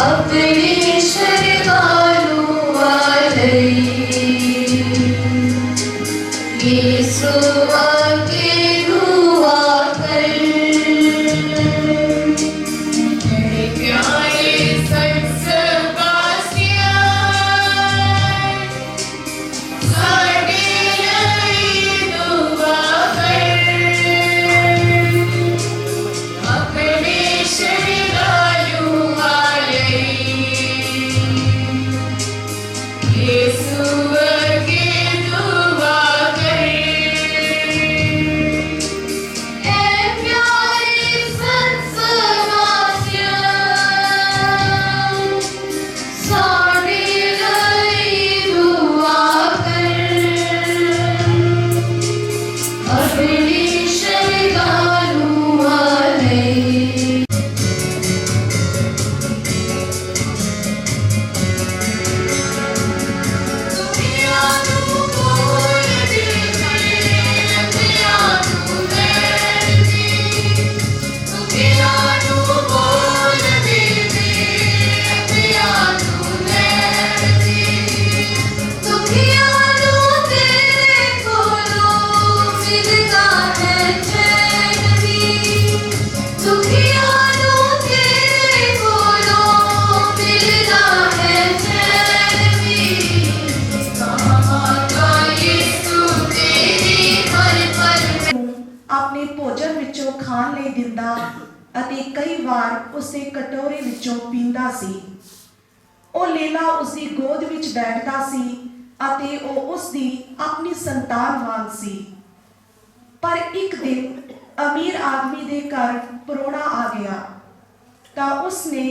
अपने शर्मालू वाले यीशु आके दुआ कर। मेरे प्यारे सत्सवासिया साडे लई दुआ कर। अपने शर्मालू वाले यीशु आके दुआ कर। ਆਪਣੇ ਭੋਜਨ ਵਿੱਚੋਂ ਖਾਣ ਲਈ ਦਿੰਦਾ ਅਤੇ ਕਈ ਵਾਰ ਉਸੇ ਕਟੋਰੇ ਵਿੱਚੋਂ ਪੀਂਦਾ ਸੀ। ਉਹ ਲੇਲਾ ਉਸਦੀ ਗੋਦ ਵਿੱਚ ਬੈਠਦਾ ਸੀ ਅਤੇ ਉਹ ਉਸਦੀ ਆਪਣੀ ਸੰਤਾਨ ਵਾਂਗ ਸੀ। ਪਰ ਇੱਕ ਦਿਨ ਅਮੀਰ ਆਦਮੀ ਦੇ ਘਰ ਪ੍ਰਾਹੁਣਾ ਆ ਗਿਆ ਤਾਂ ਉਸਨੇ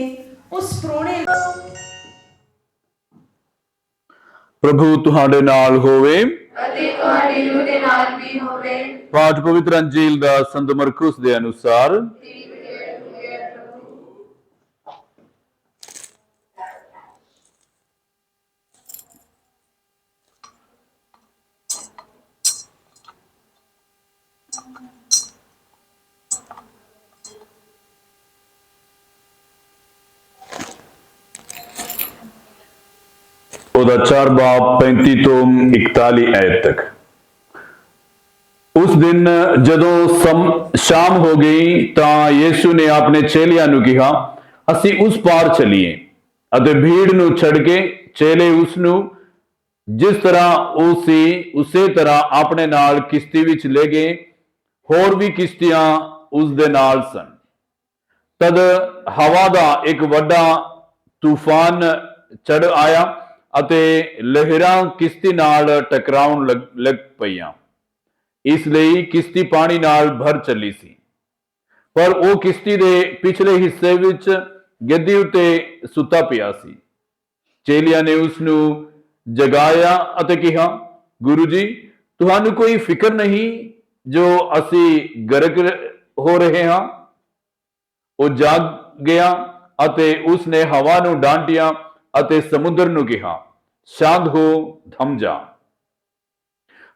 ਉਸ ਪ੍ਰਾਹੁਣੇ ਪ੍ਰਭੂ ਤੁਹਾਡੇ ਨਾਲ ਹੋਵੇ ਅਤੇ ਤੁਹਾਡੀ ਰੂਹ ਦੇ ਨਾਲ ਵੀ ਹੋਵੇ। ਪਾਠ ਪਵਿੱਤਰ ਅੰਜੀਲ ਦਾ ਸੰਤ ਮਰਕੁਸ ਦੇ ਅਨੁਸਾਰ। ਉਹਦਾ 4 ਬਾਬ 35 ਤੋਂ 41 ਆਇਤ ਤੱਕ। ਉਸ ਦਿਨ ਜਦੋਂ ਸ਼ਾਮ ਹੋ ਗਈ ਤਾਂ ਯੀਸ਼ੂ ਨੇ ਆਪਣੇ ਚੇਲਿਆਂ ਨੂੰ ਕਿਹਾ, ਅਸੀਂ ਉਸ ਪਾਰ ਚਲੀਏ। ਅਤੇ ਭੀੜ ਨੂੰ ਛੱਡ ਕੇ ਚੇਲੇ ਉਸ ਨੂੰ ਜਿਸ ਤਰ੍ਹਾਂ ਉਹ ਸੀ ਉਸੇ ਤਰ੍ਹਾਂ ਆਪਣੇ ਨਾਲ ਕਿਸ਼ਤੀ ਵਿੱਚ ਲੈ ਗਏ। ਹੋਰ ਵੀ ਕਿਸ਼ਤੀਆਂ ਉਸ ਦੇ ਨਾਲ ਸਨ। ਤਦ ਹਵਾ ਦਾ ਇੱਕ ਵੱਡਾ ਤੂਫਾਨ ਚੜ ਆਇਆ ਅਤੇ ਲਹਿਰਾਂ ਕਿਸ਼ਤੀ ਨਾਲ ਟਕਰਾਉਣ ਲੱਗ ਪਈਆਂ। ਇਸ ਲਈ ਕਿਸ਼ਤੀ ਪਾਣੀ ਨਾਲ ਭਰ ਚੱਲੀ ਸੀ। ਪਰ ਉਹ ਕਿਸ਼ਤੀ ਦੇ ਪਿਛਲੇ ਹਿੱਸੇ ਵਿੱਚ ਗੱਦੀ ਉੱਤੇ ਸੁੱਤਾ ਪਿਆ ਸੀ। ਚੇਲਿਆਂ ਨੇ ਉਸ ਨੂੰ ਜਗਾਇਆ ਅਤੇ ਕਿਹਾ, ਗੁਰੂ ਜੀ, ਤੁਹਾਨੂੰ ਕੋਈ ਫਿਕਰ ਨਹੀਂ ਜੋ ਅਸੀਂ ਗਰਕ ਹੋ ਰਹੇ ਹਾਂ। ਉਹ ਜਾਗ ਗਿਆ ਅਤੇ ਉਸ ਨੇ ਹਵਾ ਨੂੰ ਡਾਂਟਿਆ ਅਤੇ ਸਮੁੰਦਰ ਨੂੰ ਕਿਹਾ, ਸ਼ਾਂਤ ਹੋ, ਥਮ ਜਾ।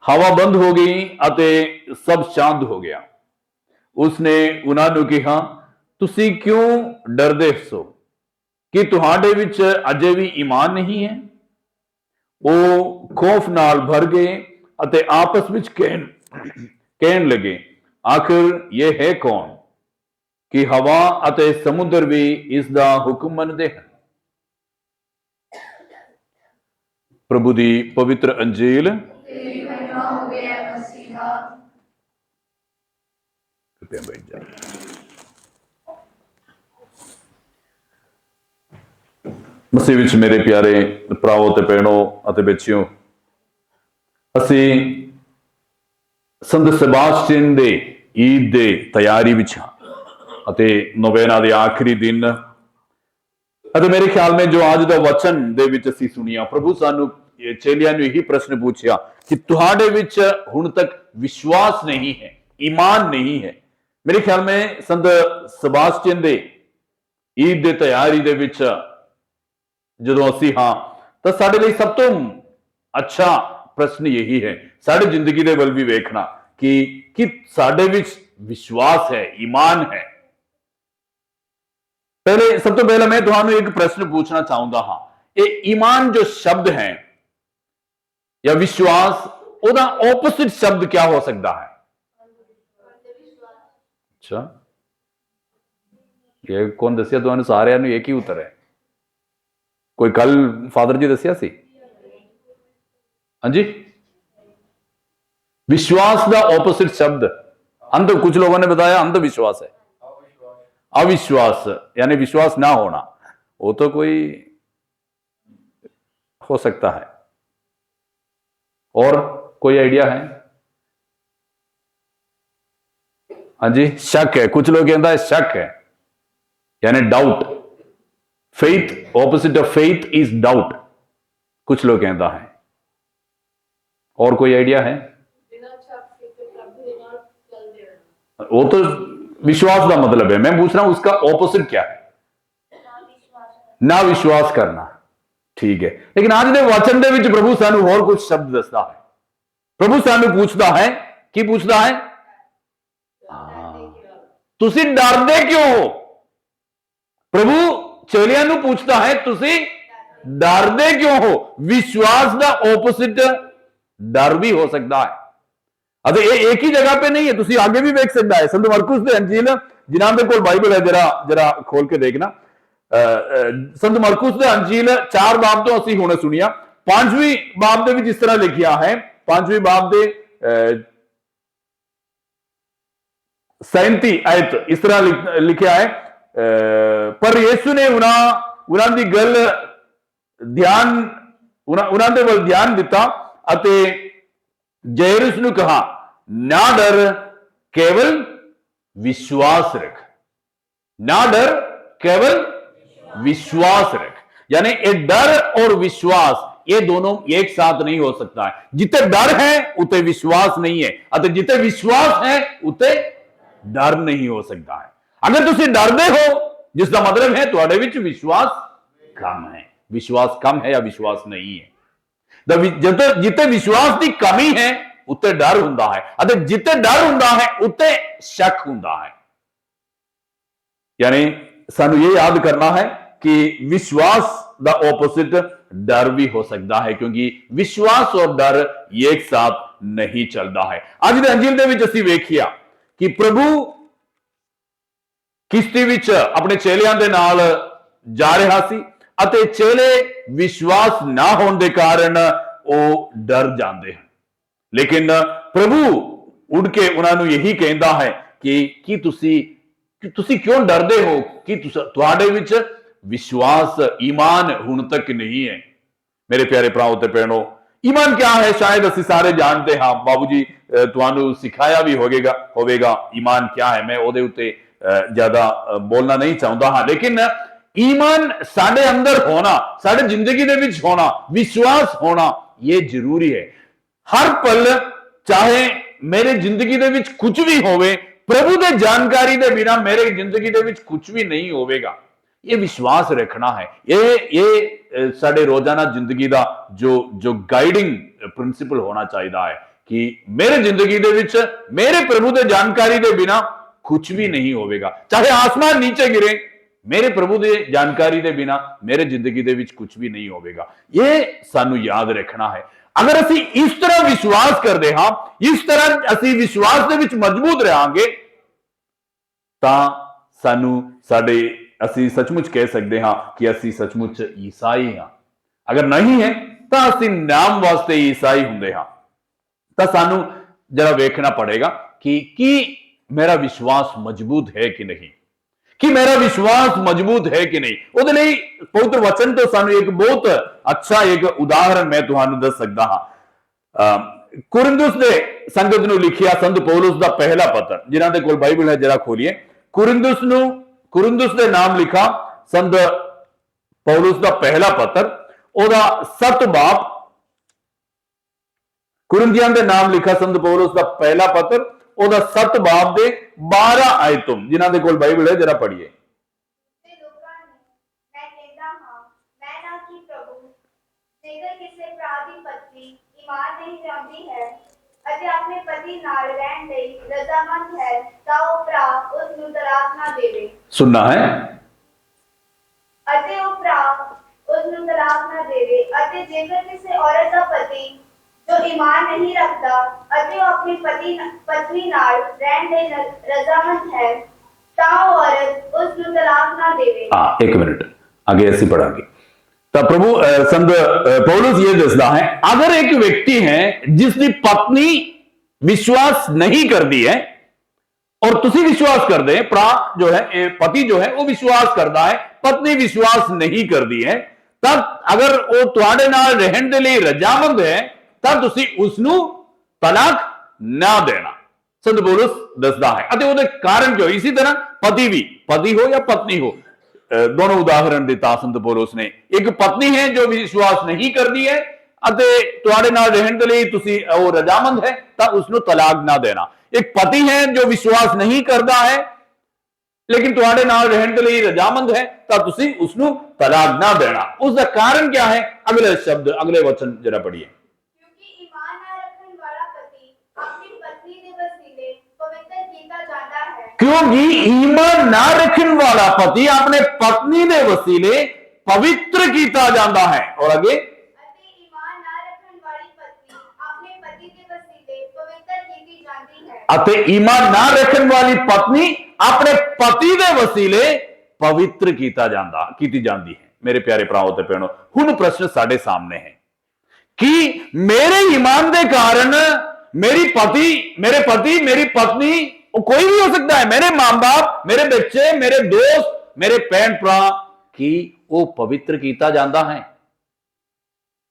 ਹਵਾ ਬੰਦ ਹੋ ਗਈ ਅਤੇ ਸਭ ਸ਼ਾਂਤ ਹੋ ਗਿਆ। ਉਸਨੇ ਉਹਨਾਂ ਨੂੰ ਕਿਹਾ, ਤੁਸੀਂ ਕਿਉਂ ਡਰਦੇ ਹੋ? ਕਿ ਤੁਹਾਡੇ ਵਿੱਚ ਅਜੇ ਵੀ ਈਮਾਨ ਨਹੀਂ ਹੈ? ਉਹ ਖੌਫ ਨਾਲ ਭਰ ਗਏ ਅਤੇ ਆਪਸ ਵਿੱਚ ਕਹਿਣ ਲੱਗੇ, ਆਖਿਰ ਇਹ ਹੈ ਕੌਣ ਕਿ ਹਵਾ ਅਤੇ ਸਮੁੰਦਰ ਵੀ ਇਸ ਦਾ ਹੁਕਮ ਮੰਨਦੇ ਹਨ। ਪ੍ਰਭੂ ਦੀ ਪਵਿੱਤਰ ਅੰਜੀਲ। ਮਸੀਹ ਵਿੱਚ ਮੇਰੇ ਪਿਆਰੇ ਭਰਾਵੋ ਤੇ ਭੈਣੋ ਅਤੇ ਬੱਚਿਓ, ਅਸੀਂ ਸੰਤ ਸੇਬਾਸਟੀਅਨ ਦੇ ਈਦ ਦੇ ਤਿਆਰੀ ਵਿੱਚ ਹਾਂ ਅਤੇ ਨੋਵੇਨਾ ਦੇ ਆਖਰੀ ਦਿਨ। ਅਤੇ ਮੇਰੇ ਖਿਆਲ ਵਿੱਚ ਜੋ ਅੱਜ ਦਾ ਵਚਨ ਦੇ ਵਿੱਚ ਅਸੀਂ ਸੁਣਿਆ, ਪ੍ਰਭੂ ਸਾਨੂੰ ਚੇਲਿਆਂ ਨੂੰ ਇਹੀ ਪ੍ਰਸ਼ਨ ਪੁੱਛਿਆ ਕਿ ਤੁਹਾਡੇ ਵਿੱਚ ਹੁਣ ਤੱਕ ਵਿਸ਼ਵਾਸ ਨਹੀਂ ਹੈ, ਈਮਾਨ ਨਹੀਂ ਹੈ। ਮੇਰੇ ਖਿਆਲ ਵਿੱਚ ਸੰਤ ਸੇਬਾਸਟੀਅਨ ਦੇ ਈਦ ਦੇ ਤਿਆਰੀ ਦੇ ਵਿੱਚ ਜਦੋਂ ਅਸੀਂ ਹਾਂ ਤਾਂ ਸਾਡੇ ਲਈ ਸਭ ਤੋਂ ਅੱਛਾ ਪ੍ਰਸ਼ਨ ਇਹੀ ਹੈ, ਸਾਡੀ ਜ਼ਿੰਦਗੀ ਦੇ ਵੱਲ ਵੀ ਵੇਖਣਾ ਕਿ ਸਾਡੇ ਵਿੱਚ ਵਿਸ਼ਵਾਸ ਹੈ, ਈਮਾਨ ਹੈ। पहले सब तो पहले मैं तुहानू एक प्रश्न पूछना चाहूंगा हाँ, ये ईमान जो शब्द है या विश्वास, ਉਹਦਾ ऑपोजिट शब्द क्या हो सकता है? अच्छा, ये कौन दसिया ਤੁਹਾਨੂੰ ਸਾਰਿਆਂ ਨੂੰ? एक ही उत्तर है। कोई कल फादर जी दसिया सी? हाँ जी, विश्वास का ऑपोजिट शब्द अंध, कुछ लोगों ने बताया अंधविश्वास है, अविश्वास यानी विश्वास ना होना। वो तो कोई हो सकता है। और कोई आइडिया है? हाँ जी, शक है। कुछ लोग कहता है शक है, यानी doubt. Faith, opposite of faith is doubt, कुछ लोग कहता है। और कोई आइडिया है? वो तो विश्वास का मतलब है। मैं पूछ रहा हूं उसका ऑपोजिट क्या है? ना विश्वास करना। ठीक है, लेकिन आज के वचन दे विच प्रभु सानू होर कुछ शब्द दसदा है। प्रभु सानू पूछता है, की पूछता है? तुसी डरदे क्यों हो? प्रभु चेलियां नू पूछता है, तुसी डरदे क्यों हो? विश्वास का ऑपोजिट डर भी हो सकता है। अरे ये एक ही जगह पे नहीं है, तुसी आगे भी देख सकता है। संत मरकुस दे अंजील, जिन्हां दे कोल बाइबल है, जरा खोल के देखना। संत मरकुस दे अंजील 4 बाब तो असी हुणे सुनिया। 5वीं बाब दे विच इस तरह लिखिया है, 5वीं बाब दे 37 आयत इस तरह लिखिया है, पर यीशु ने उन्हां दी गल ध्यान, उन्हां दे वल ध्यान दिता अते जैरुस नू कहा, ना डर, केवल विश्वास रख। ना डर, केवल विश्वास रख। यानी ये डर और विश्वास ये दोनों एक साथ नहीं हो सकता है। जिते डर है उते विश्वास नहीं है, अते जिते विश्वास है उते डर नहीं हो सकता है। अगर तुसी डरदे हो, जिसका मतलब है तुहाडे विच विश्वास कम है। विश्वास कम है या विश्वास नहीं है। जिते विश्वास की कमी है उत्ते डर हुंदा है, अते जिते डर हुंदा है उत्ते शक हुंदा है। यानी सानू ये याद करना है कि विश्वास दा ऑपोजिट डर भी हो सकता है, क्योंकि विश्वास और डर एक साथ नहीं चलता है। आज दे अंजील दे विच असीं वेखिया कि प्रभु किश्ती विच अपने चेलियां दे नाल जा रहा सी अते चेले विश्वास ना होने के कारण वो डर जाते हैं। लेकिन प्रभु उड़ के उन्होंने यही कहता है कि तुसी क्यों डरदे हो, कि तुहाडे विच विश्वास, ईमान हुण तक नहीं है। मेरे प्यारे भराओ ते भैणों, ईमान क्या है शायद असीं सारे जानते हाँ। बाबू जी तुहानू सिखाया भी होवेगा ईमान क्या है। मैं उहदे उत्ते ज्यादा बोलना नहीं चाहता हाँ, लेकिन ईमान साडे अंदर होना, साडे जिंदगी दे विच होना, विश्वास होना ये जरूरी है। हर पल चाहे मेरे जिंदगी दे विच कुछ भी होवे, प्रभु दे जानकारी दे बिना मेरे जिंदगी दे विच कुछ भी नहीं होवेगा। ये विश्वास रखना है। ये साडे रोजाना जिंदगी दा जो गाइडिंग प्रिंसिपल होना चाहिए है कि मेरे जिंदगी दे विच मेरे प्रभु दे जानकारी दे बिना कुछ भी नहीं होवेगा। चाहे आसमान नीचे गिरे, मेरे प्रभु दे जानकारी दे बिना मेरे जिंदगी दे विच कुछ भी नहीं होवेगा। ये सानू याद रखना है। अगर असी इस तरह विश्वास करते हाँ, इस तरह असी विश्वास दे विच मजबूत रहांगे तां सानू साडे असी सचमुच कह सकते हाँ कि असी सचमुच ईसाई हाँ। अगर नहीं है तो असी नाम वास्ते ईसाई हुंदे हाँ। तो सानू जरा वेखना पड़ेगा कि मेरा विश्वास मजबूत है कि नहीं, कि मेरा विश्वास मजबूत है कि नहीं। उहदे लई पवित्र वचन तो सानू एक बहुत अच्छा एक उदाहरण मैं तुहानू दस सकदा हाँ। कुरिन्थुस दे संगत नू लिखिया संत पौलुस दा पहला पत्र, जिन्हां दे कोल बाइबल है जरा खोलिए। कुरिन्थुस दे नाम लिखा संत पौलुस दा पहला पत्र, ओदा 7 बाब। कुरिन्थियां दे नाम लिखा संत पौलुस दा पहला पत्र, ओदा 7 बाब दे 12 आयतों, जिन्हां दे कोल बाइबल है जरा पढ़िए। ਅਤੇ ਆਪਣੇ ਪਤੀ ਨਾਲ ਰਹਿਣ ਲਈ ਰਜ਼ਾਮੰਦ ਹੈ ਤਾਂ ਉਹ ਭਰਾ ਉਸ ਨੂੰ ਤਲਾਕ ਨਾ ਦੇਵੇ। सुनना है, ਅਤੇ ਉਹ ਭਰਾ ਉਸ ਨੂੰ ਤਲਾਕ ਨਾ ਦੇਵੇ। ਅਤੇ ਜੇਕਰ ਕਿਸੇ ਔਰਤ ਦਾ ਪਤੀ ਜੋ ਈਮਾਨ ਨਹੀਂ ਰੱਖਦਾ ਅਤੇ ਉਹ ਆਪਣੀ ਪਤਨੀ ਨਾਲ ਰਹਿਣ ਦੇ ਰਜ਼ਾਮੰਦ ਹੈ ਤਾਂ ਉਹ ਔਰਤ ਉਸ ਨੂੰ ਤਲਾਕ ਨਾ ਦੇਵੇ। हाँ, एक मिनट आगे ऐसे पढ़ांगे। तो प्रभु संत पौलुस ये दसदा है, अगर एक व्यक्ति है जिसकी पत्नी विश्वास नहीं करती है और तुसी विश्वास कर दे, भरा जो है पति जो है वो विश्वास करता है, पत्नी विश्वास नहीं करती है, तब अगर वो तुहाडे नाल रहन दे लई रजामंद है तब तुसी उसनू तलाक ना देना। संत पौलुस दसदा है अते ओदे कारण क्यों। इसी तरह पति भी, पति हो या पत्नी हो, दोनों उदाहरण दिता संत पौलुस ने। एक पत्नी है जो विश्वास नहीं करती है ਅਤੇ ਤੁਹਾਡੇ ਨਾਲ ਰਹਿਣ ਦੇ ਲਈ ਤੁਸੀਂ ਉਹ ਰਜ਼ਾਮੰਦ ਹੈ ਤਾਂ ਉਸ ਨੂੰ ਤਲਾਕ ਨਾ ਦੇਣਾ। ਇੱਕ ਪਤੀ ਹੈ ਜੋ ਵਿਸ਼ਵਾਸ ਨਹੀਂ ਕਰਦਾ ਹੈ ਲੇਕਿਨ ਤੁਹਾਡੇ ਨਾਲ ਰਹਿਣ ਦੇ ਲਈ ਰਜ਼ਾਮੰਦ ਹੈ ਤਾਂ ਤੁਸੀਂ ਉਸ ਨੂੰ ਤਲਾਕ ਨਾ ਦੇਣਾ। ਉਸ ਦਾ ਕਾਰਨ ਕੀ ਹੈ? ਅਗਲੇ ਸ਼ਬਦ, ਅਗਲੇ ਵਚਨ ਜਰਾ ਪੜ੍ਹੀਏ। ਕਿਉਂਕਿ ਈਮਾਨ ਨਾ ਰੱਖਣ ਵਾਲਾ ਪਤੀ ਆਪਣੀ ਪਤਨੀ ਦੇ ਵਸੀਲੇ ਪਵਿੱਤਰ ਕੀਤਾ ਜਾਂਦਾ ਹੈ। क्योंकि ईमान ना रखने वाला पति अपने पत्नी के वसीले पवित्र किया जाता है। और आगे ईमान ना रखण वाली पत्नी अपने पति के वसीले पवित्र की जाती है। अते ईमान ना रखने वाली पत्नी अपने पति के वसीले पवित्र किया जाती है। मेरे प्यारे भराओ ते भैणों, हुण प्रश्न साडे सामने है कि मेरे ईमान के कारण मेरे पति मेरी पत्नी कोई भी हो सकता है, मेरे मां बाप, मेरे बच्चे, मेरे दोस्त, मेरे भैन भरा की वो पवित्र किया जाता है।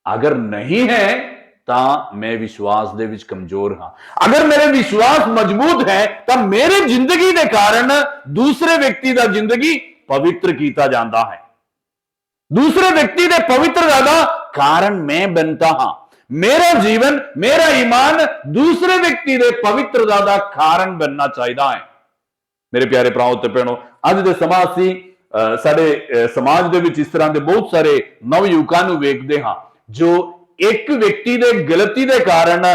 अगर नहीं है तो मैं विश्वास दे विच कमजोर हां। अगर मेरे विश्वास मजबूत है तो मेरे जिंदगी के कारण दूसरे व्यक्ति का जिंदगी पवित्र किया जाता है। दूसरे व्यक्ति के पवित्रता का कारण मैं बनता हां। मेरा जीवन, मेरा ईमान दूसरे व्यक्ति के पवित्रता का कारण बनना चाहिए है। मेरे प्यारे भराओ ते भैणों, अज दे समाज सी साडे समाज दे विच इस तरह के बहुत सारे नवयुवकां नूं वेखदे हां जो एक व्यक्ति के गलती के कारण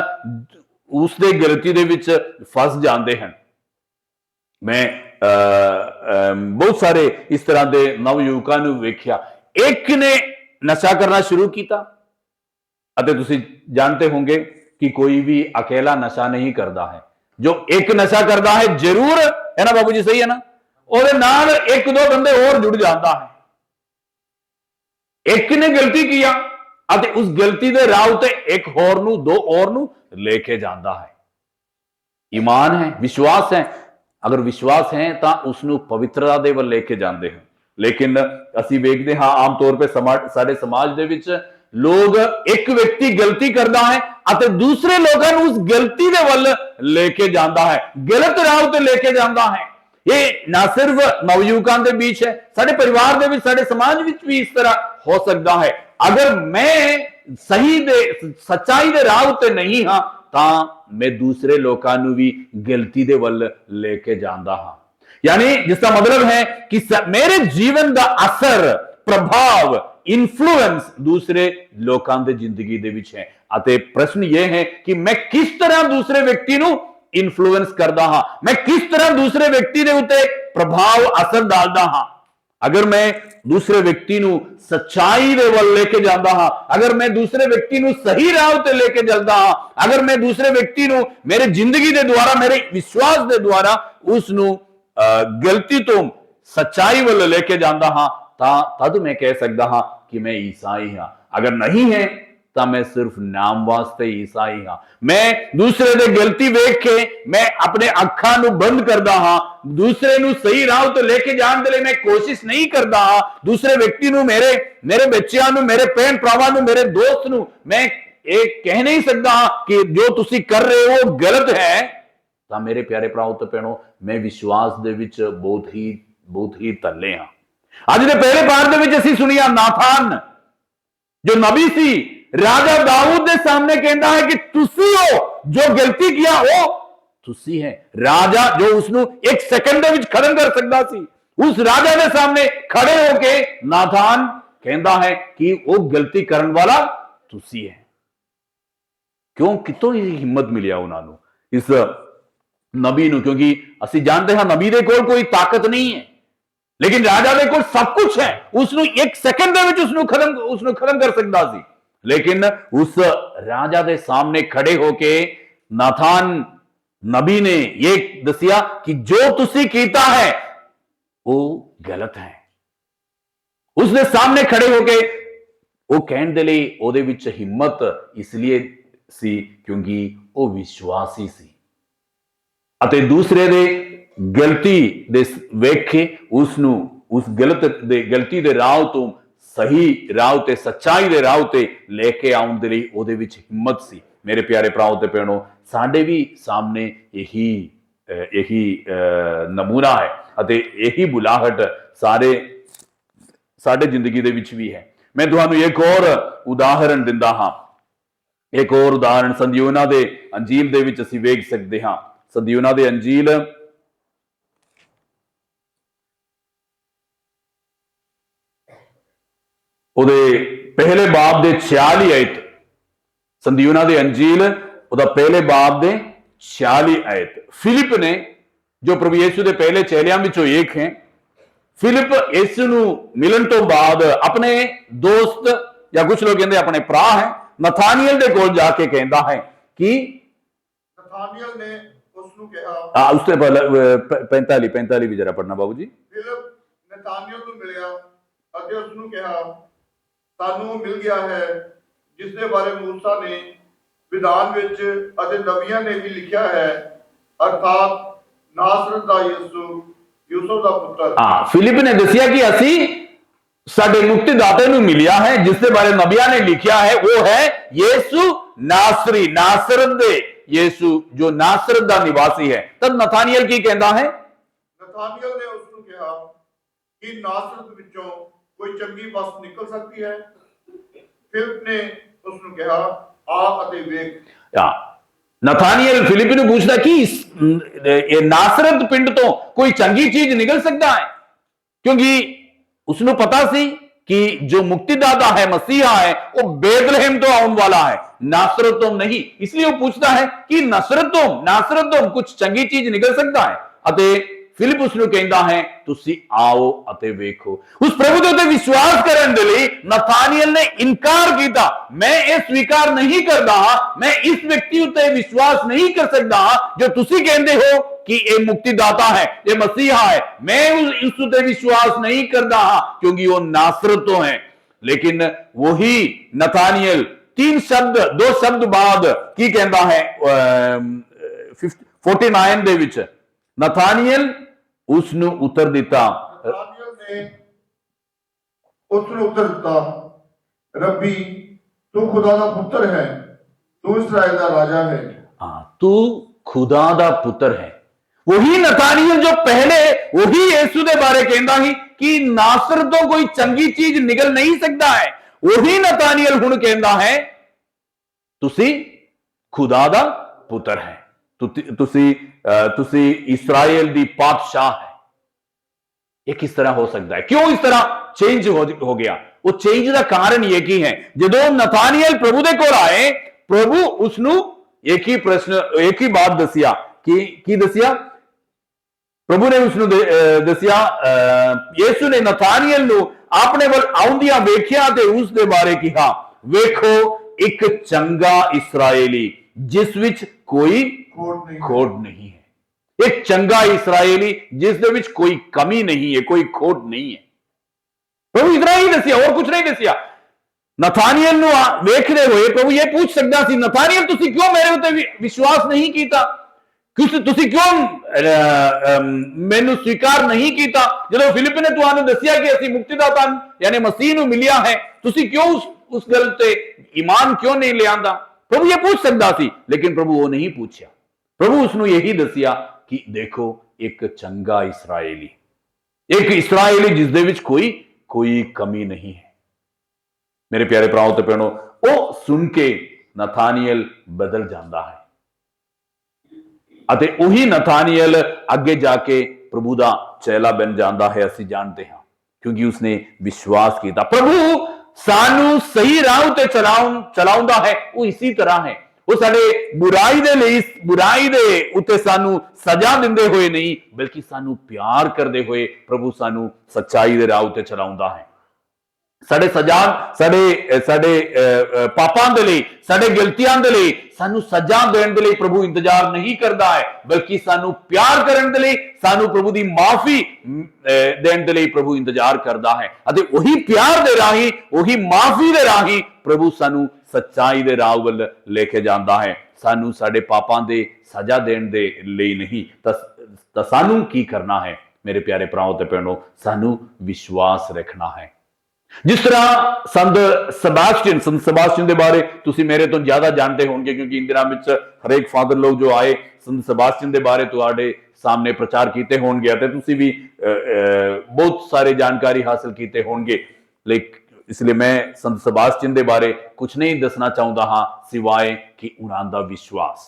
उसके गलती दे विच फस जाते हैं। मैं बहुत सारे इस तरह के नवयुवकां नूं वेख्या। एक ने नशा करना शुरू किया अते तुसी जानते होंगे कि कोई भी अकेला नशा नहीं करता है। जो एक नशा करता है जरूर है ना बाबू जी, सही है ना, और नाल एक दो बंदे और जुड़ जाता है। एक ने गलती किया अते उस गलती के राह ते एक होर नू, दो और नू लेके जाता है। ईमान है, विश्वास है। अगर विश्वास है तो उसनू पवित्रता दे वल लेके जाते हैं। लेकिन असी वेखते हाँ आम तौर पर साडे समाज दे विच लोग, एक व्यक्ति गलती करता है अते दूसरे लोगों को उस गलती के वल लेके जाता है, गलत राह ते लेके जाता है। ये ना सिर्फ नवयुवकों के बीच है, साडे परिवार दे विच, साडे समाज विच भी इस तरह हो सकता है। अगर मैं सही दे सच्चाई दे राह ते नहीं हाँ तां मैं दूसरे लोगों को भी गलती दे वल लेके जाता हाँ। यानी जिसका मतलब है कि मेरे जीवन का असर, प्रभाव, इन्फ्लुएंस दूसरे लोगों की जिंदगी दे विच है। अते प्रश्न यह है कि मैं किस तरह दूसरे व्यक्ति नू इन्फ्लुएंस करदा हां, मैं किस तरह दूसरे व्यक्ति दे उते प्रभाव, असर डालदा हां। अगर मैं दूसरे व्यक्ति नू सच्चाई दे वल लेके जांदा हां, अगर मैं दूसरे व्यक्ति नू सही राह ते लेके चलदा हां, अगर मैं दूसरे व्यक्ति नू मेरे जिंदगी दे द्वारा, मेरे विश्वास दे द्वारा उस नू गलती तो सच्चाई वल लेके जांदा हां, तद मैं कह सकता हाँ कि मैं ईसाई हाँ। अगर नहीं है तो मैं सिर्फ नाम वास्ते ईसाई हाँ। मैं दूसरे दे गलती वेख के मैं अपने अखां नू बंद करदा हाँ, दूसरे नू सही राह तो लेके जाने दे मैं कोशिश नहीं करता हाँ। दूसरे व्यक्ति नू, मेरे बच्चियां नू, मेरे भैन भरावां नू, मेरे दोस्त नू मैं एक कह नहीं सकता हाँ कि जो तुसी कर रहे हो वो गलत है। तो मेरे प्यारे भराओ ते भैणों, मैं विश्वास दे विच बहुत ही तले हाँ। आज दे पहले पाठ दे विच असीं सुनिया नाथान जो नबी सी, राजा दाऊद दे सामने कहता है कि तुसी हो जो गलती किया वो तुसी है। राजा जो उसनू एक सेकंड दे विच खत्म कर सकता सी, उस राजा दे सामने खड़े होके नाथान कहता है कि वो गलती करने वाला तुसी है। क्यों, कितों हिम्मत मिलिया उन्होंने इस नबी नू? क्योंकि असीं जानते हैं नबी दे कोल कोई ताकत नहीं है, लेकिन राजा दे कोल सब कुछ है, उसनु एक सेकंड दे विच उसनु खत्म कर सकता सी। लेकिन उस राजा दे सामने खड़े होके नाथान नबी ने ये दसिया कि जो तुसी कीता है वो गलत है। उसने सामने खड़े होके वो कहने दे लई ओदे विच हिम्मत इसलिए सी क्योंकि वो विश्वासी सी अते दूसरे दे गलती दे वेख के उसनु उस गलती दे राह तो सही राह ते सच्चाई दे राह ते लेके आउण दे लई ओदे विच हिम्मत सी। मेरे प्यारे भराओ ते भैणों, साडे भी सामने यही नमूना है अते यही बुलाहट साडे जिंदगी दे विच भी है। मैं तुहानू एक और उदाहरण दिंदा हां। एक और उदाहरण संत यूहन्ना दे अंजील दे विच असीं वेख सकदे हां। संत यूहन्ना दे अंजील ਉਹਦੇ ਪਹਿਲੇ ਬਾਬ ਦੇ 46 ਆਇਤ, ਸੰਤ यूहन्ना ਦੇ ਅੰਜੀਲ ਉਹਦਾ ਪਹਿਲੇ ਬਾਬ ਦੇ 46 ਆਇਤ। ਫਿਲਿਪ ਨੇ ਜੋ ਪ੍ਰਭੂ ਯਿਸੂ ਦੇ ਪਹਿਲੇ ਚੇਲਿਆਂ ਵਿੱਚੋਂ ਇੱਕ ਹੈ, ਫਿਲਿਪ ਯਿਸੂ ਨੂੰ ਮਿਲਣ ਤੋਂ ਬਾਅਦ ਆਪਣੇ ਦੋਸਤ ਜਾਂ ਕੁਝ ਲੋਕ ਕਹਿੰਦੇ ਆਪਣੇ ਭਰਾ ਹੈ ਨਥਾਨੀਅਲ ਦੇ ਕੋਲ ਜਾ ਕੇ ਕਹਿੰਦਾ ਹੈ ਕਿ ਨਥਾਨੀਅਲ ਨੇ ਉਸ ਨੂੰ ਕਿਹਾ, ਉਸ ਤੋਂ ਪਹਿਲਾਂ 45 ਵੀ ਜਰਾ ਪੜਨਾ ਬਾਬੂ ਜੀ। ਫਿਲਿਪ ਨਥਾਨੀਅਲ ਨੂੰ ਮਿਲਿਆ ਅਤੇ ਉਸ ਨੂੰ ਕਿਹਾ, ਸਾਨੂੰ ਮਿਲ ਗਿਆ ਹੈ ਜਿਸ ਦੇ ਬਾਰੇ ਮੂਸਾ ਨੇ ਵਿਧਾਨ ਵਿੱਚ ਅਤੇ ਨਬੀਆਂ ਨੇ ਵੀ ਲਿਖਿਆ ਹੈ, ਅਰਥਾਤ ਨਾਸਰਤ ਦਾ ਯੂਸੁਫ ਦਾ ਪੁੱਤਰ। ਫਿਲਿਪ ਨੇ ਦੱਸਿਆ ਕਿ ਅਸੀਂ ਸਾਡੇ ਮੁਕਤੀਦਾਤਾ ਨੂੰ ਮਿਲਿਆ ਹੈ ਜਿਸ ਦੇ ਬਾਰੇ ਨਬੀਆਂ ਨੇ ਲਿਖਿਆ ਹੈ, ਉਹ ਹੈ ਯਿਸੂ ਨਾਸਰੀ, ਨਾਸਰਤ ਦੇ ਯਿਸੂ ਜੋ ਨਾਸਰਤ ਦਾ ਨਿਵਾਸੀ ਹੈ। ਤਦ ਨਥਾਨੀਅਲ ਕੀ ਕਹਿੰਦਾ ਹੈ? ਨਥਾਨੀਅਲ ਨੇ ਉਸ ਨੂੰ ਕਿਹਾ ਕਿ ਨਾਸਰਤ ਵਿੱਚੋਂ ਕੋਈ ਚੰਗੀ ਵਸਤ ਨਿਕਲ ਸਕਦੀ ਹੈ। ਫਿਲਿਪ ਨੇ ਉਸ ਨੂੰ ਕਿਹਾ, ਆ ਅਤੇ ਵੇਖ। ਨਥਾਨੀਅਲ ਫਿਲਿਪ ਨੂੰ ਪੁੱਛਦਾ ਕਿ ਇਹ ਨਾਸਰਤ ਪਿੰਡ ਤੋਂ ਕੋਈ ਚੰਗੀ ਚੀਜ਼ ਨਿਕਲ ਸਕਦਾ ਹੈ, ਕਿਉਂਕਿ उसनु पता सी कि जो मुक्तिदाता है मसीहा है वो बेथलेहम तो आने वाला है, नासरत तो नहीं। इसलिए वो पूछता है कि नासरत तो कुछ चंगी चीज निकल सकता है। अते फिलिप उसनु कहता है तुसी आओ अते वेखो। उस प्रभु दे उत्ते विश्वास करन दे लई नथानियल ने इनकार कीता, मैं ये स्वीकार नहीं करदा, मैं इस व्यक्ति उत्ते विश्वास नहीं कर सकदा जो तुसी कहंदे हो कि ये मुक्तिदाता है, ये मसीहा है, मैं उस उत्ते विश्वास नहीं करदा क्योंकि वो नासरत तो है। लेकिन वही नथानियल दो शब्द बाद की कहता है 49 दे विच नथानियल उसनु उत्तर दिता, नथानियल ने उसनु उत्तर दिता, रब्बी तू खुदा दा पुत्र है, तू इस्राएल दा राजा है। तू खुदा दा पुत्र है। वही नथानियल जो पहले वही यीशु दे बारे कहता ही कि नासरत तो कोई चंगी चीज निकल नहीं सकता है, वही नथानियल हुण कहता है तुसी खुदा दा पुत्र है, तुसी इस्राएल दी पातशाह है। ये किस तरह हो सकता है? क्यों इस तरह चेंज हो गया? वो चेंज का कारण ये की है, जो नथानियल प्रभु दे कोल आए, प्रभु उसनु एक ही प्रश्न एक ही बात दसिया कि दसिया प्रभु ने उसनु दसिया, यीशु ने नथानियल नु अपने वल आउंदियां वेखिया ते उस दे बारे कहा, वेखो एक चंगा इस्राएली जिस विच कोई खोट नहीं है। एक चंगा इस्राएली जिस दे विच कोई कमी नहीं है, कोई खोट नहीं है। प्रभु इतना ही दसिया, और कुछ नहीं दसिया। नथानियल नु वेखदे होए प्रभु ये पूछ सकता सी, नथानियल तुसी क्यों मेरे उत्ते विश्वास नहीं कीता, तुसी क्यों मैनू स्वीकार नहीं कीता? जदों फिलिप ने तुहानू दसिया कि असीं मुक्तिदाता यानी मसीह नू मिलिया है, तुसी क्यों उस गल ते ईमान क्यों नहीं ले आंदा? प्रभु ये पूछ सकता सी, लेकिन प्रभु वो नहीं पूछा। प्रभु उसनु यही दसिया कि देखो एक चंगा इस्राएली, एक इस्राएली जिस दे विच कोई कमी नहीं है। मेरे प्यारे भराओ ते भैणों, वो सुन के नथानियल बदल जाता है अते वही नथानियल अगे जाके प्रभु दा चेला बन जाता है। असीं जानते हैं क्योंकि उसने विश्वास किया। प्रभु सानू सही राह ते चलाउंदा है, वो इसी तरह है। ਉਹ ਸਾਡੇ ਬੁਰਾਈ ਦੇ ਉੱਤੇ ਸਾਨੂੰ ਸਜ਼ਾ ਦਿੰਦੇ ਹੋਏ ਨਹੀਂ, ਬਲਕਿ ਸਾਨੂੰ ਪਿਆਰ ਕਰਦੇ ਹੋਏ ਪ੍ਰਭੂ ਸਾਨੂੰ ਸੱਚਾਈ ਦੇ ਰਾਹ ਉੱਤੇ ਚਲਾਉਂਦਾ ਹੈ। ਸਾਡੇ ਪਾਪਾਂ ਦੇ ਲਈ, ਸਾਡੇ ਗਲਤੀਆਂ ਦੇ ਲਈ ਸਾਨੂੰ ਸਜ਼ਾ ਦੇਣ ਦੇ ਲਈ ਪ੍ਰਭੂ ਇੰਤਜ਼ਾਰ ਨਹੀਂ ਕਰਦਾ ਹੈ, ਬਲਕਿ ਸਾਨੂੰ ਪਿਆਰ ਕਰਨ ਦੇ ਲਈ, ਸਾਨੂੰ ਪ੍ਰਭੂ ਦੀ ਮਾਫੀ ਦੇਣ ਦੇ ਲਈ ਪ੍ਰਭੂ ਇੰਤਜ਼ਾਰ ਕਰਦਾ ਹੈ। ਅਤੇ ਉਹੀ ਪਿਆਰ ਦੇ ਰਾਹੀਂ, ਉਹੀ ਮਾਫੀ ਦੇ ਰਾਹੀਂ ਪ੍ਰਭੂ ਸਾਨੂੰ ਸੱਚਾਈ ਦੇ ਰਾਹ ਵੱਲ ਲੈ ਕੇ ਜਾਂਦਾ ਹੈ। ਸਾਨੂੰ ਸਾਡੇ ਪਾਪਾਂ ਦੇ ਸਜ਼ਾ ਦੇਣ ਦੇ ਲਈ ਨਹੀਂ। ਤਾਂ ਸਾਨੂੰ ਕੀ ਕਰਨਾ ਹੈ ਮੇਰੇ ਪਿਆਰੇ ਭਰਾਓ ਤੇ ਭੈਣੋ? ਸਾਨੂੰ ਵਿਸ਼ਵਾਸ ਰੱਖਣਾ ਹੈ। ਜਿਸ ਤਰ੍ਹਾਂ ਸੰਤ ਸਬਾਸਟੀਅਨ ਦੇ ਬਾਰੇ ਤੁਸੀਂ ਮੇਰੇ ਤੋਂ ਜ਼ਿਆਦਾ ਜਾਣਦੇ ਹੋਣਗੇ, ਕਿਉਂਕਿ इन दिनों ਵਿੱਚ ਹਰੇਕ ਫਾਦਰ ਲੋਕ ਜੋ ਆਏ ਸੰਤ ਸਬਾਸਟੀਅਨ ਦੇ ਬਾਰੇ ਤੁਹਾਡੇ ਸਾਹਮਣੇ ਪ੍ਰਚਾਰ ਕੀਤੇ ਹੋਣਗੇ ਅਤੇ ਤੁਸੀਂ ਵੀ ਬਹੁਤ ਸਾਰੇ ਜਾਣਕਾਰੀ ਹਾਸਲ ਕੀਤੇ ਹੋਣਗੇ। ਲੇਕਿਨ इसलिए मैं संत सबास्टियन के बारे कुछ नहीं दसना चाहता हाँ सिवाय कि उन्होंने विश्वास,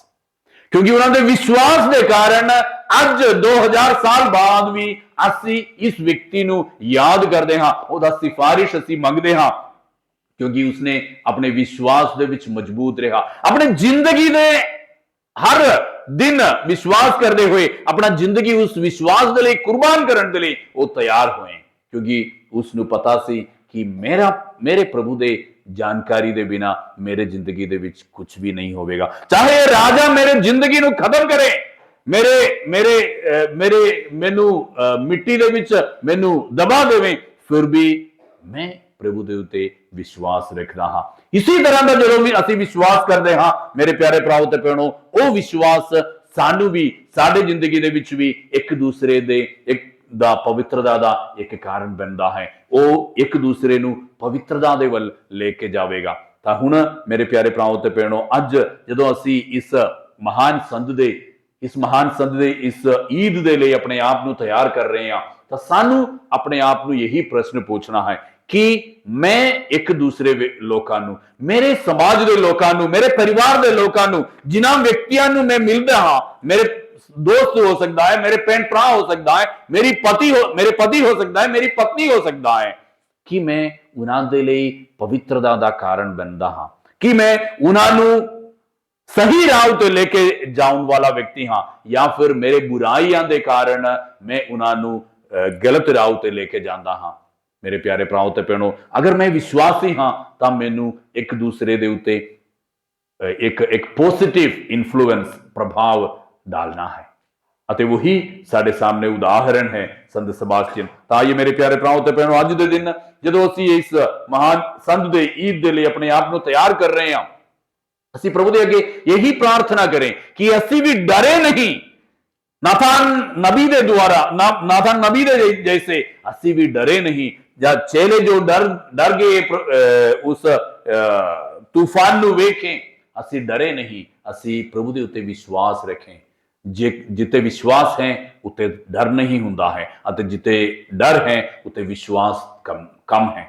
क्योंकि उन्होंने विश्वास के कारण अज 2000 साल बाद भी असी इस व्यक्ति को याद करते हाँ, उसका सिफारिश असी मंगते हाँ, क्योंकि उसने अपने विश्वास के विच मजबूत रहा। अपने जिंदगी ने हर दिन विश्वास करते हुए अपना जिंदगी उस विश्वास के लिए कुर्बान करने के लिए वो तैयार हुए, क्योंकि उसनु पता सी कि मेरे प्रभु दे जानकारी दे बिना मेरे जिंदगी दे विच कुछ भी नहीं होगा। चाहे राजा मेरे जिंदगी नू खत्म करे, मेनू मिट्टी दे विच मेनू दबा देवे, फिर भी मैं प्रभु दे उत्ते विश्वास रखदा हां। इसी तरह का जो भी असीं विश्वास करते हाँ मेरे प्यारे भराओ ते भैणों, वो विश्वास सानू भी साडे जिंदगी दे विच भी एक दूसरे दे एक दा पवित्रता दा एक कारण बनता है। वो एक दूसरे नू पवित्रता दे वल लेके जावेगा। तां हुण मेरे प्यारे भराओ ते भैणों, अज जदों असीं इस महान संत दे इस ईद दे लिए अपने आप नू तैयार कर रहे हैं, तां सानू अपने आप नू यही प्रश्न पूछना है कि मैं एक दूसरे लोकां नू, मेरे समाज दे लोकां नू, मेरे परिवार दे लोकां नू, जिन्हां व्यक्तियां नू मैं मिलदा हां, मेरे दोस्त हो सकता है, मेरे भैन भरा हो सकता है, मेरे पति हो सकता है, मेरी पत्नी हो सकता है, कि मैं उन्हां दे लई पवित्रता दा कारण बनदा हां, कि मैं उन्हां नू सही राह ते लेके जाउण वाला व्यक्ति हां, या फिर मेरे बुराइयां दे कारण मैं उन्हां नू गलत राह ते लेके जांदा हां। मेरे प्यारे भराओ ते भैणों, अगर मैं विश्वासी हां तां मैनू एक दूसरे दे उत्ते एक पॉजिटिव इन्फ्लुएंस प्रभाव डालना है, अते वही साडे सामने उदाहरण है संत सबास्टियन। तां आइए मेरे प्यारे भराओ ते भैणों, अज दे दिन जदों असीं इस महान संत दे ईद दे लिए अपने आप को तैयार कर रहे हैं, असीं प्रभु दे अगे यही प्रार्थना करें कि असीं भी डरे नहीं। नाथान नबी दे जैसे असीं भी डरे नहीं। या चेले जो डर गए उस तूफान नू वेखें, असीं डरे नहीं, असीं प्रभु दे उत्ते विश्वास रखें। जिते विश्वास है उते डर नहीं हुंदा है, अते जिते डर है उते विश्वास कम है।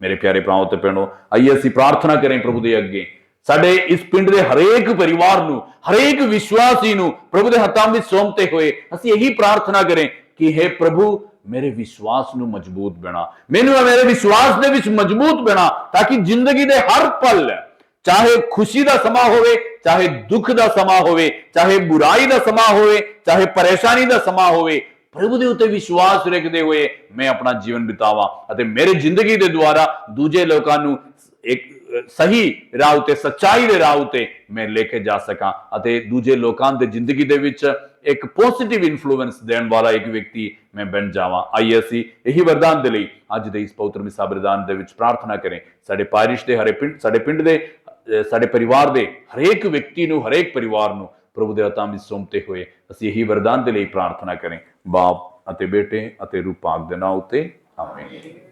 मेरे प्यारे भराओ ते भैणों, आइए असीं प्रार्थना करें प्रभु दे अगे। साडे इस पिंड दे हरेक परिवार नू, हरेक विश्वासी नू प्रभु दे हत्थां विच सौंपते हुए असीं यही प्रार्थना करें कि हे प्रभु मेरे विश्वास नू मजबूत बना, मैनू मेरे विश्वास दे विच मजबूत बना, ताकि जिंदगी दे हर पल, चाहे खुशी का समा होवे, चाहे दुख का समा होवे, चाहे बुराई का समा होवे, चाहे परेशानी का समा होवे, प्रभु दे उत्ते विश्वास रखते हुए मैं अपना जीवन बितावा अते मेरे जिंदगी दे द्वारा दूजे लोकां नू एक सही राह उते, सच्चाई दे राह उते मैं लेके जा सका अते दूजे लोकां दे जिंदगी दे विच एक पॉजिटिव इन्फ्लुएंस देने वाला एक व्यक्ति मैं बन जावा। आइए असीं यही वरदान दे लई अज दे इस पवित्र मिसा बलिदान दे विच प्रार्थना करें। साडे पारिश दे साडे पिंड दे साडे परिवार दे हरेक व्यक्ति नू, हरेक परिवार नू प्रभु दे हत्थां विच सौंपते हुए असीं यही वरदान दे लई प्रार्थना करें। बाप अते बेटे अते रूह पाक दे नाम उते आमीन।